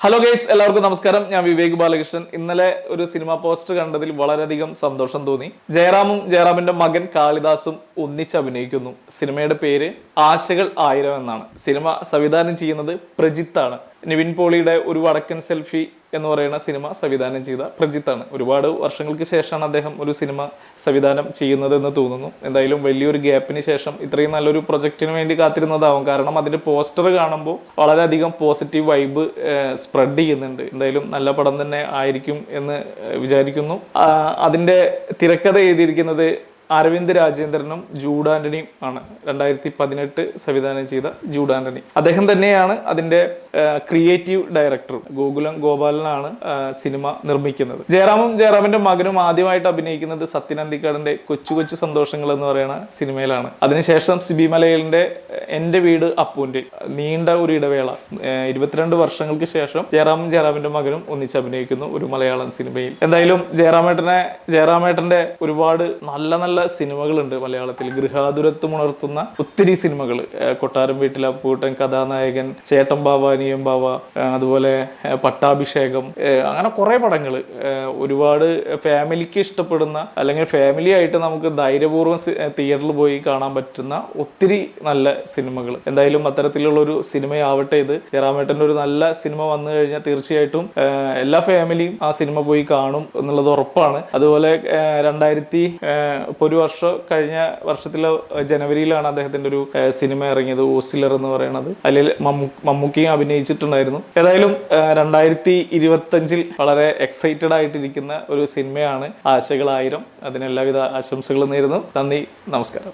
Hello guys, എല്ലാവർക്കും നമസ്കാരം. ഞാൻ വിവേക് ബാലകൃഷ്ണൻ. ഇന്നലെ ഒരു സിനിമ പോസ്റ്റർ കണ്ടതിൽ വളരെയധികം സന്തോഷം തോന്നി. ജയറാമും ജയറാമിന്റെ മകൻ കാളിദാസും ഒന്നിച്ച് അഭിനയിക്കുന്നു. സിനിമയുടെ പേര് ആശകൾ 1000 എന്നാണ്. സിനിമ സംവിധാനം ചെയ്യുന്നത് പ്രജിത്താണ്. നിവിൻ പോളിയുടെ ഒരു വടക്കൻ സെൽഫി എന്ന് പറയുന്ന സിനിമ സംവിധാനം ചെയ്ത പ്രജിത്താണ്. ഒരുപാട് വർഷങ്ങൾക്ക് ശേഷമാണ് അദ്ദേഹം ഒരു സിനിമ സംവിധാനം ചെയ്യുന്നതെന്ന് തോന്നുന്നു. എന്തായാലും വലിയൊരു ഗ്യാപ്പിന് ശേഷം ഇത്രയും നല്ലൊരു പ്രൊജക്റ്റിന് വേണ്ടി കാത്തിരുന്നതാവും. കാരണം അതിന്റെ പോസ്റ്റർ കാണുമ്പോൾ വളരെയധികം പോസിറ്റീവ് വൈബ് സ്പ്രെഡ് ചെയ്യുന്നുണ്ട്. എന്തായാലും നല്ല പടം തന്നെ ആയിരിക്കും എന്ന് വിചാരിക്കുന്നു. അതിന്റെ തിരക്കഥ എഴുതിയിരിക്കുന്നത് അരവിന്ദ് രാജേന്ദ്രനും ജൂഡ് ആന്റണിയും ആണ്. 2018 സംവിധാനം ചെയ്ത ജൂഡ് ആന്റണി അദ്ദേഹം തന്നെയാണ് അതിന്റെ ക്രിയേറ്റീവ് ഡയറക്ടറും. ഗോകുലം ഗോപാലനാണ് സിനിമ നിർമ്മിക്കുന്നത്. ജയറാമിന്റെ മകനും ആദ്യമായിട്ട് അഭിനയിക്കുന്നത് സത്യൻ അന്തിക്കാടിന്റെ കൊച്ചു കൊച്ചു സന്തോഷങ്ങൾ എന്ന് പറയുന്ന സിനിമയിലാണ്. അതിനുശേഷം സിബി മലയിലിന്റെ എന്റെ വീട് അപ്പൂന്റെ നീണ്ട ഒരു ഇടവേള 22 വർഷങ്ങൾക്ക് ശേഷം ജയറാമിന്റെ മകനും ഒന്നിച്ച് അഭിനയിക്കുന്നു ഒരു മലയാളം സിനിമയിൽ. എന്തായാലും ജയറാമേട്ടന്റെ ഒരുപാട് നല്ല സിനിമകളുണ്ട് മലയാളത്തിൽ. ഗൃഹാതുരത്വമുണർത്തുന്ന ഒത്തിരി സിനിമകൾ. കൊട്ടാരം വീട്ടിൽ അപ്പൂട്ടൻ, കഥാനായകൻ, ചേട്ടൻ ബാവ, അനിയൻ ബാവ, അതുപോലെ പട്ടാഭിഷേകം, അങ്ങനെ കുറെ പടങ്ങൾ. ഒരുപാട് ഫാമിലിക്ക് ഇഷ്ടപ്പെടുന്ന അല്ലെങ്കിൽ ഫാമിലി ആയിട്ട് നമുക്ക് ധൈര്യപൂർവ്വം തിയേറ്ററിൽ പോയി കാണാൻ പറ്റുന്ന ഒത്തിരി നല്ല സിനിമകൾ. എന്തായാലും അത്തരത്തിലുള്ള ഒരു സിനിമയാവട്ടെ ഇത്. ജയറാമേട്ടൻ്റെ ഒരു നല്ല സിനിമ വന്നു കഴിഞ്ഞാൽ തീർച്ചയായിട്ടും എല്ലാ ഫാമിലിയും ആ സിനിമ പോയി കാണും എന്നുള്ളത് ഉറപ്പാണ്. അതുപോലെ ഒരു വർഷം കഴിഞ്ഞ വർഷത്തിലെ ജനുവരിയിലാണ് അദ്ദേഹത്തിന്റെ ഒരു സിനിമ ഇറങ്ങിയത്, ഓസിലർ എന്ന് പറയുന്നത്. അതിൽ മമ്മൂക്കയും അഭിനയിച്ചിട്ടുണ്ടായിരുന്നു. ഏതായാലും 2025 വളരെ എക്സൈറ്റഡ് ആയിട്ടിരിക്കുന്ന ഒരു സിനിമയാണ് ആശകൾ 1000. അതിന് എല്ലാവിധ ആശംസകളും നേരുന്നു. നന്ദി, നമസ്കാരം.